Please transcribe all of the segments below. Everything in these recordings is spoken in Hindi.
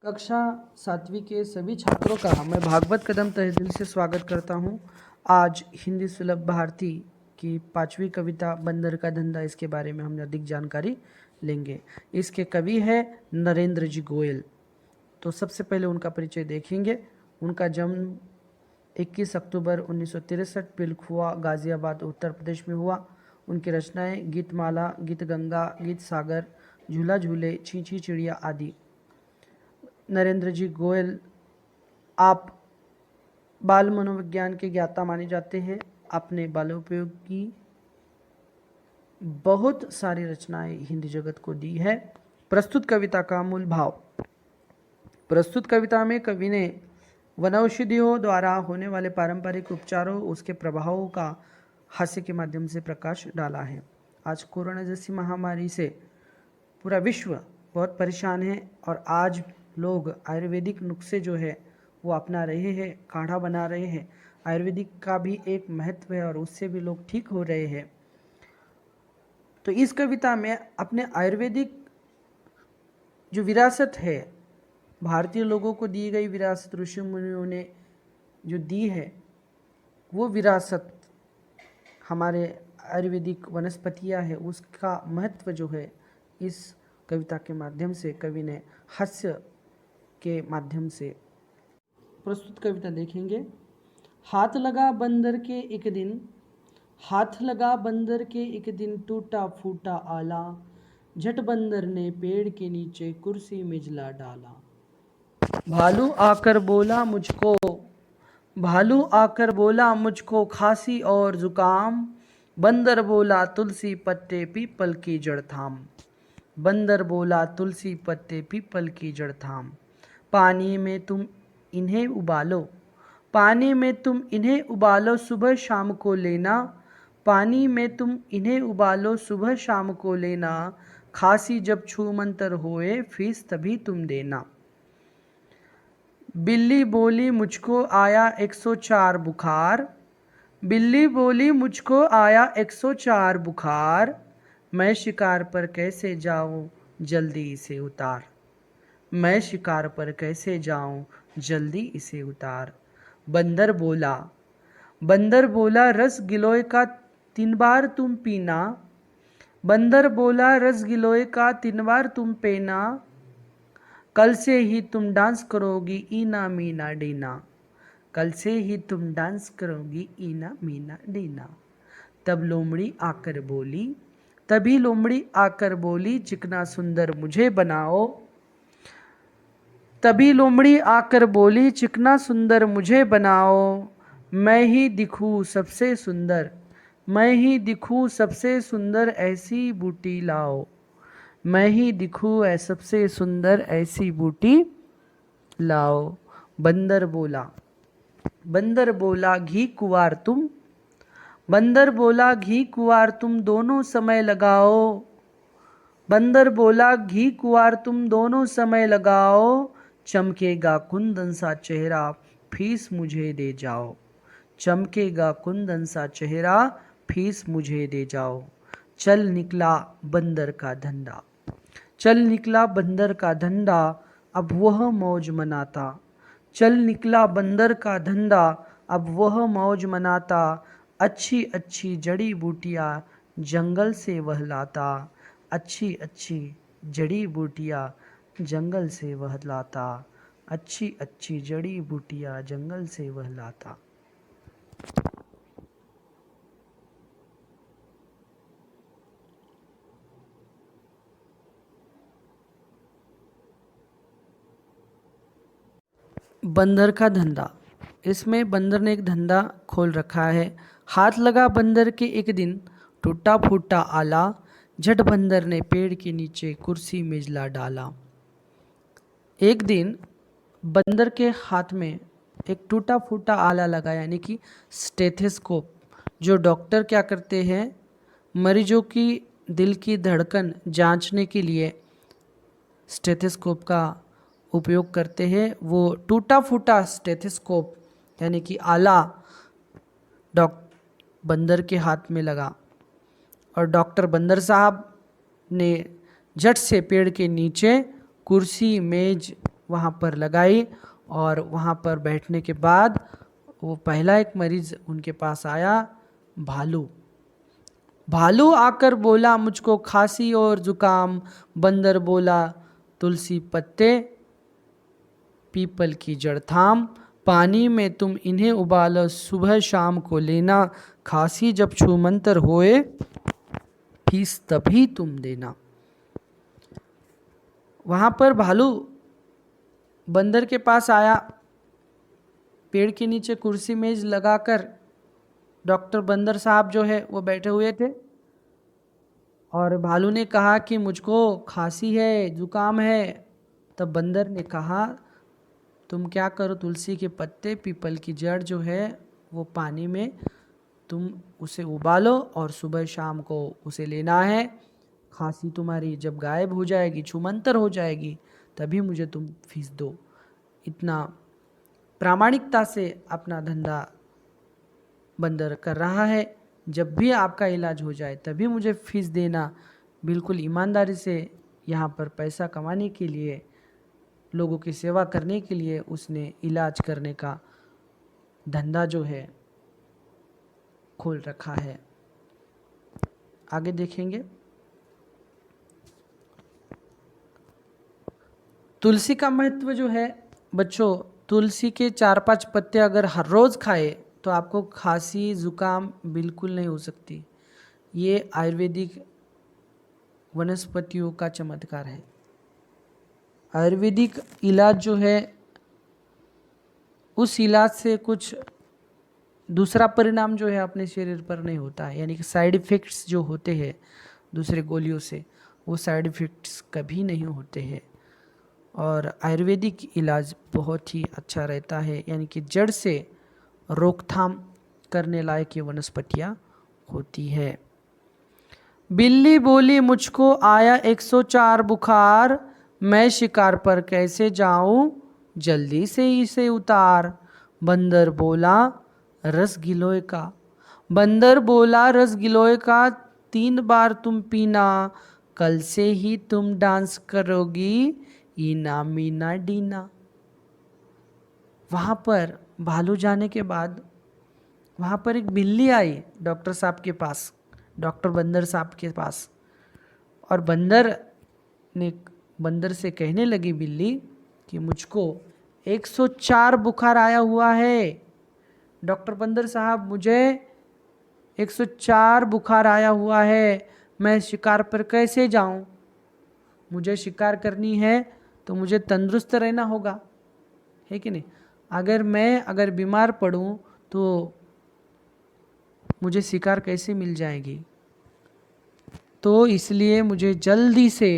कक्षा 7वीं के सभी छात्रों का मैं भागवत कदम तहे दिल से स्वागत करता हूं। आज हिंदी सुलभ भारती की 5वीं कविता बंदर का धंधा, इसके बारे में हम अधिक जानकारी लेंगे। इसके कवि है नरेंद्र जी गोयल। तो सबसे पहले उनका परिचय देखेंगे। उनका जन्म 21 अक्टूबर 1963 पिलखुआ गाजियाबाद उत्तर प्रदेश में हुआ। उनकी रचनाएं गीतमाला, गीत गंगा, गीत सागर, झूला झूले, छी चिड़िया आदि। नरेंद्र जी गोयल आप बाल मनोविज्ञान के ज्ञाता माने जाते हैं। आपने बालोपयोगी बहुत सारी रचनाएं हिंदी जगत को दी है। प्रस्तुत कविता का मूल भाव। प्रस्तुत कविता में कवि ने वनौषधियों द्वारा होने वाले पारंपरिक उपचारों, उसके प्रभावों का हास्य के माध्यम से प्रकाश डाला है। आज कोरोना जैसी महामारी से पूरा विश्व बहुत परेशान है और आज लोग आयुर्वेदिक नुस्खे जो है वो अपना रहे हैं, काढ़ा बना रहे हैं। आयुर्वेदिक का भी एक महत्व है और उससे भी लोग ठीक हो रहे हैं। तो इस कविता में अपने आयुर्वेदिक जो विरासत है, भारतीय लोगों को दी गई विरासत, ऋषि मुनियों ने जो दी है, वो विरासत हमारे आयुर्वेदिक वनस्पतियाँ है, उसका महत्व जो है इस कविता के माध्यम से कवि ने हास्य के माध्यम से प्रस्तुत कविता देखेंगे। हाथ लगा बंदर के एक दिन, हाथ लगा बंदर के एक दिन, टूटा फूटा आला, झट बंदर ने पेड़ के नीचे कुर्सी में जला डाला। भालू आकर बोला मुझको, भालू आकर बोला मुझको खांसी और जुकाम, बंदर बोला तुलसी पत्ते पीपल की जड़ थाम, बंदर बोला तुलसी पत्ते पीपल की जड़ थाम। पानी में तुम इन्हें उबालो, पानी में तुम इन्हें उबालो, सुबह शाम को लेना, पानी में तुम इन्हें उबालो, सुबह शाम को लेना, खांसी जब छूमंतर होए फीस तभी तुम देना। बिल्ली बोली मुझको आया 104 बुखार, बिल्ली बोली मुझको आया 104 बुखार, मैं शिकार पर कैसे जाऊं जल्दी इसे उतार, मैं शिकार पर कैसे जाऊं जल्दी इसे उतार। बंदर बोला, बंदर बोला रस गिलोय का 3 बार तुम पीना, बंदर बोला रस गिलोय का 3 बार तुम पीना, कल से ही तुम डांस करोगी ईना मीना डीना, कल से ही तुम डांस करोगी ईना मीना डीना। तब लोमड़ी आकर बोली, तभी लोमड़ी आकर बोली, चिकना सुंदर मुझे बनाओ, तभी लोमड़ी आकर बोली, चिकना सुंदर मुझे बनाओ, मैं ही दिखूं सबसे सुंदर, मैं ही दिखूं सबसे सुंदर ऐसी बूटी लाओ, मैं ही दिखूं सबसे सुंदर ऐसी बूटी लाओ। बंदर बोला, बंदर बोला घी कुंवार तुम, बंदर बोला घी कुंवार तुम दोनों समय लगाओ, बंदर बोला घी कुंवार तुम दोनों समय लगाओ, चमकेगा कुंदन सा चेहरा फीस मुझे दे जाओ, चमकेगा कुंदन सा चेहरा फीस मुझे दे जाओ। चल निकला बंदर का धंधा, चल निकला बंदर का धंधा, अब वह मौज मनाता, चल निकला बंदर का धंधा, अब वह मौज मनाता, अच्छी अच्छी जड़ी बूटियाँ जंगल से वह लाता, अच्छी अच्छी जड़ी बूटियाँ जंगल से वह लाता, अच्छी अच्छी जड़ी बूटियाँ जंगल से वह लाता। बंदर का धंधा। इसमें बंदर ने एक धंधा खोल रखा है। हाथ लगा बंदर के एक दिन, टूटा फूटा आला, झट बंदर ने पेड़ के नीचे कुर्सी में जला डाला। एक दिन बंदर के हाथ में एक टूटा फूटा आला लगा, यानी कि स्टेथोस्कोप। जो डॉक्टर क्या करते हैं, मरीजों की दिल की धड़कन जांचने के लिए स्टेथोस्कोप का उपयोग करते हैं। वो टूटा फूटा स्टेथोस्कोप यानी कि आला बंदर के हाथ में लगा और डॉक्टर बंदर साहब ने झट से पेड़ के नीचे कुर्सी मेज वहाँ पर लगाई और वहाँ पर बैठने के बाद वो पहला एक मरीज उनके पास आया, भालू। भालू आकर बोला मुझको खांसी और जुकाम। बंदर बोला तुलसी पत्ते पीपल की जड़ थाम, पानी में तुम इन्हें उबालो सुबह शाम को लेना, खांसी जब छूमंतर होए फीस तभी तुम देना। वहां पर भालू बंदर के पास आया, पेड़ के नीचे कुर्सी मेज लगाकर डॉक्टर बंदर साहब जो है वो बैठे हुए थे और भालू ने कहा कि मुझको खांसी है, जुकाम है। तब बंदर ने कहा तुम क्या करो, तुलसी के पत्ते पीपल की जड़ जो है वो पानी में तुम उसे उबालो और सुबह शाम को उसे लेना है, खांसी तुम्हारी जब गायब हो जाएगी, छूमंतर हो जाएगी, तभी मुझे तुम फीस दो। इतना प्रामाणिकता से अपना धंधा बंदर कर रहा है, जब भी आपका इलाज हो जाए तभी मुझे फीस देना। बिल्कुल ईमानदारी से यहाँ पर पैसा कमाने के लिए, लोगों की सेवा करने के लिए उसने इलाज करने का धंधा जो है खोल रखा है। आगे देखेंगे। तुलसी का महत्व जो है बच्चों, तुलसी के 4-5 पत्ते अगर हर रोज़ खाए तो आपको खांसी जुकाम बिल्कुल नहीं हो सकती। ये आयुर्वेदिक वनस्पतियों का चमत्कार है। आयुर्वेदिक इलाज जो है उस इलाज से कुछ दूसरा परिणाम जो है अपने शरीर पर नहीं होता है, यानी कि साइड इफ़ेक्ट्स जो होते हैं दूसरे गोलियों से, वो साइड इफ़ेक्ट्स कभी नहीं होते हैं। और आयुर्वेदिक इलाज बहुत ही अच्छा रहता है, यानी कि जड़ से रोकथाम करने लायक ये वनस्पतियाँ होती है। बिल्ली बोली मुझको आया 104 बुखार, मैं शिकार पर कैसे जाऊं, जल्दी से इसे उतार। बंदर बोला रस गिलोय का, बंदर बोला रस गिलोय का 3 बार तुम पीना, कल से ही तुम डांस करोगी ईना मीना डीना। वहाँ पर भालू जाने के बाद वहाँ पर एक बिल्ली आई डॉक्टर साहब के पास, डॉक्टर बंदर साहब के पास, और बंदर से कहने लगी बिल्ली कि मुझको 104 बुखार आया हुआ है। डॉक्टर बंदर साहब मुझे 104 बुखार आया हुआ है, मैं शिकार पर कैसे जाऊं? मुझे शिकार करनी है तो मुझे तंदुरुस्त रहना होगा, है कि नहीं? अगर बीमार पड़ूं तो मुझे शिकार कैसे मिल जाएगी? तो इसलिए मुझे जल्दी से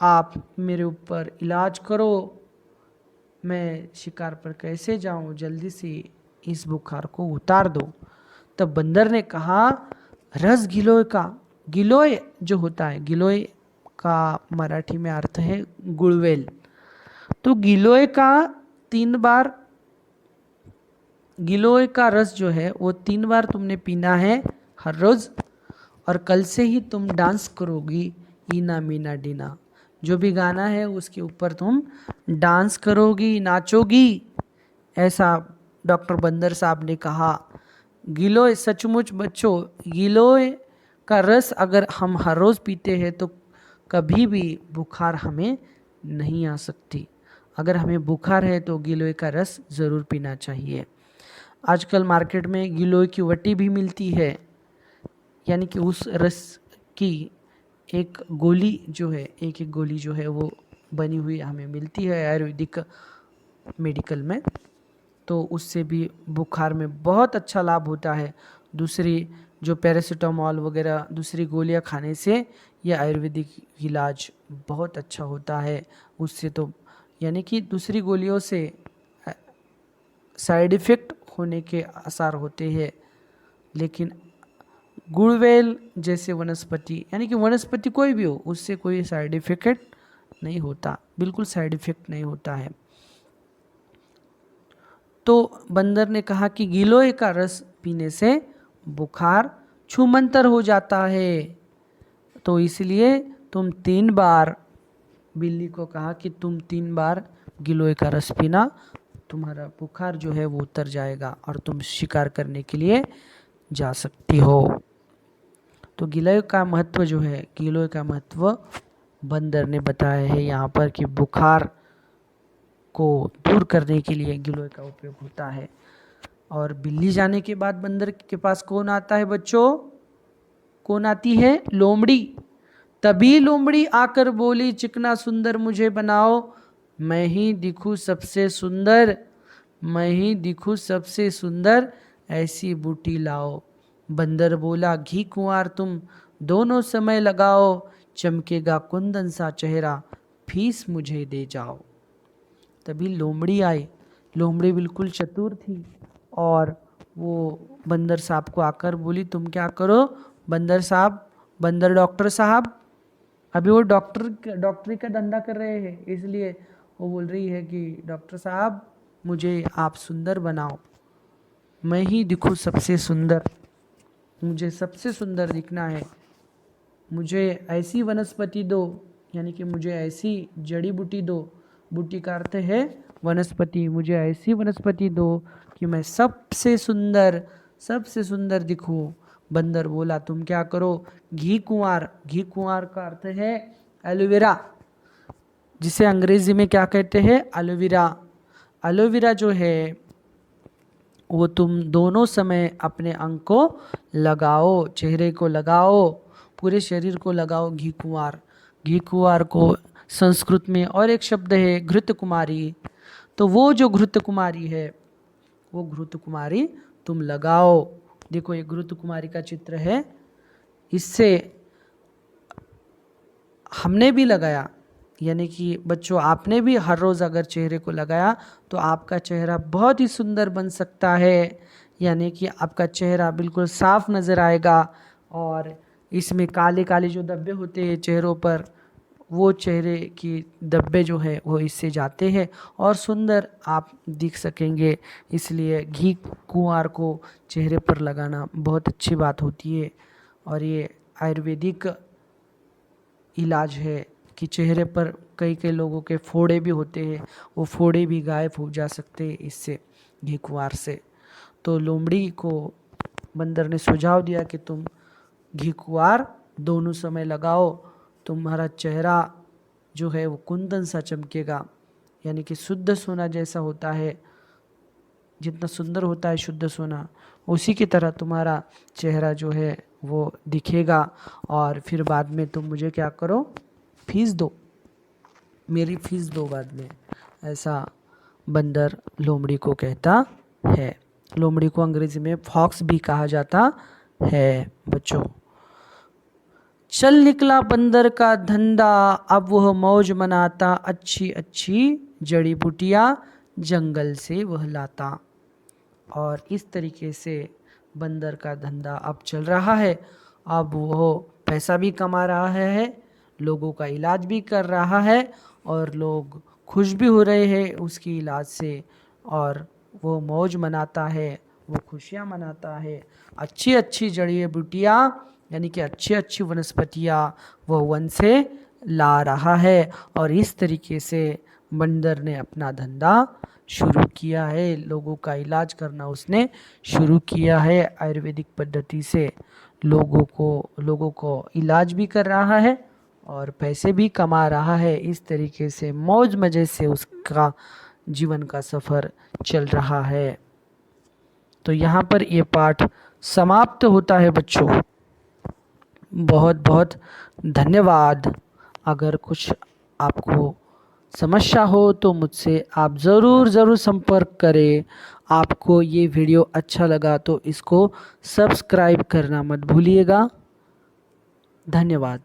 आप मेरे ऊपर इलाज करो, मैं शिकार पर कैसे जाऊं, जल्दी से इस बुखार को उतार दो। तब बंदर ने कहा रस गिलोय का, गिलोय जो होता है, गिलोय का मराठी में अर्थ है गुड़वेल। तो गिलोय का 3 बार, गिलोय का रस जो है वो 3 बार तुमने पीना है हर रोज, और कल से ही तुम डांस करोगी ईना मीना डीना। जो भी गाना है उसके ऊपर तुम डांस करोगी, नाचोगी, ऐसा डॉक्टर बंदर साहब ने कहा। गिलोय सचमुच बच्चों, गिलोय का रस अगर हम हर रोज़ पीते हैं तो कभी भी बुखार हमें नहीं आ सकती। अगर हमें बुखार है तो गिलोय का रस ज़रूर पीना चाहिए। आजकल मार्केट में गिलोय की वटी भी मिलती है, यानी कि उस रस की एक गोली जो है, एक गोली जो है वो बनी हुई हमें मिलती है आयुर्वेदिक मेडिकल में, तो उससे भी बुखार में बहुत अच्छा लाभ होता है। दूसरी जो पैरासीटामॉल वगैरह दूसरी गोलियां खाने से यह आयुर्वेदिक इलाज बहुत अच्छा होता है। उससे तो यानी कि दूसरी गोलियों से साइड इफ़ेक्ट होने के आसार होते हैं, लेकिन गुड़वेल जैसे वनस्पति, यानी कि वनस्पति कोई भी हो, उससे कोई साइड इफ़ेक्ट नहीं होता, बिल्कुल साइड इफ़ेक्ट नहीं होता है। तो बंदर ने कहा कि गिलोय का रस पीने से बुखार छूमंतर हो जाता है, तो इसलिए तुम 3 बार, बिल्ली को कहा कि तुम 3 बार गिलोय का रस पीना, तुम्हारा बुखार जो है वो उतर जाएगा और तुम शिकार करने के लिए जा सकती हो। तो गिलोय का महत्व जो है, गिलोय का महत्व बंदर ने बताया है यहाँ पर कि बुखार को दूर करने के लिए गिलोय का उपयोग होता है। और बिल्ली जाने के बाद बंदर के पास कौन आता है बच्चों? कौन आती है? लोमड़ी। तभी लोमड़ी आकर बोली, चिकना सुंदर मुझे बनाओ, मैं ही दिखूं सबसे सुंदर, मैं ही दिखूं सबसे सुंदर, ऐसी बूटी लाओ। बंदर बोला, घी कुंवार तुम दोनों समय लगाओ, चमकेगा कुंदन सा चेहरा, फीस मुझे दे जाओ। तभी लोमड़ी आई। लोमड़ी बिल्कुल चतुर थी और वो बंदर साहब को आकर बोली, तुम क्या करो बंदर साहब, बंदर डॉक्टर साहब, अभी वो डॉक्टरी का धंधा कर रहे हैं, इसलिए वो बोल रही है कि डॉक्टर साहब मुझे आप सुंदर बनाओ, मैं ही दिखूं सबसे सुंदर, मुझे सबसे सुंदर दिखना है, मुझे ऐसी वनस्पति दो, यानी कि मुझे ऐसी जड़ी बूटी दो, बूटी का अर्थ है वनस्पति, मुझे ऐसी वनस्पति दो कि मैं सबसे सुंदर दिखूं। बंदर बोला, तुम क्या करो, घी कुंवार, घी कुंवार का अर्थ है एलोवेरा, जिसे अंग्रेजी में क्या कहते हैं? एलोवेरा। एलोवेरा जो है वो तुम दोनों समय अपने अंग को लगाओ, चेहरे को लगाओ, पूरे शरीर को लगाओ। घी कुंवार, घी कुंवार को संस्कृत में और एक शब्द है घृत कुमारी, तो वो जो घृत कुमारी है, वो घृत कुमारी तुम लगाओ। देखो ये घृत कुमारी का चित्र है, इससे हमने भी लगाया, यानी कि बच्चों आपने भी हर रोज़ अगर चेहरे को लगाया तो आपका चेहरा बहुत ही सुंदर बन सकता है, यानी कि आपका चेहरा बिल्कुल साफ नज़र आएगा और इसमें काले काले जो धब्बे होते हैं चेहरों पर, वो चेहरे की धब्बे जो है वो इससे जाते हैं और सुंदर आप दिख सकेंगे। इसलिए घी कुंवार को चेहरे पर लगाना बहुत अच्छी बात होती है और ये आयुर्वेदिक इलाज है कि चेहरे पर कई कई लोगों के फोड़े भी होते हैं, वो फोड़े भी गायब हो जा सकते हैं इससे, घी कुंवार से। तो लोमड़ी को बंदर ने सुझाव दिया कि तुम घी कुंवार दोनों समय लगाओ, तुम्हारा चेहरा जो है वो कुंदन सा चमकेगा, यानी कि शुद्ध सोना जैसा होता है, जितना सुंदर होता है शुद्ध सोना, उसी की तरह तुम्हारा चेहरा जो है वो दिखेगा। और फिर बाद में तुम मुझे क्या करो, फीस दो, मेरी फीस दो बाद में, ऐसा बंदर लोमड़ी को कहता है। लोमड़ी को अंग्रेजी में फॉक्स भी कहा जाता है बच्चों। चल निकला बंदर का धंधा, अब वह मौज मनाता, अच्छी अच्छी जड़ी बूटियाँ जंगल से वह लाता। और इस तरीके से बंदर का धंधा अब चल रहा है, अब वो पैसा भी कमा रहा है, लोगों का इलाज भी कर रहा है और लोग खुश भी हो रहे हैं उसकी इलाज से, और वो मौज मनाता है, वो खुशियाँ मनाता है। अच्छी अच्छी जड़ी बूटियाँ यानी कि अच्छी अच्छी वनस्पतियाँ वो वन से ला रहा है और इस तरीके से बंदर ने अपना धंधा शुरू किया है, लोगों का इलाज करना उसने शुरू किया है। आयुर्वेदिक पद्धति से लोगों को इलाज भी कर रहा है और पैसे भी कमा रहा है। इस तरीके से मौज मजे से उसका जीवन का सफ़र चल रहा है। तो यहाँ पर ये पाठ समाप्त होता है बच्चों। बहुत बहुत धन्यवाद। अगर कुछ आपको समस्या हो तो मुझसे आप ज़रूर संपर्क करें। आपको ये वीडियो अच्छा लगा तो इसको सब्सक्राइब करना मत भूलिएगा। धन्यवाद।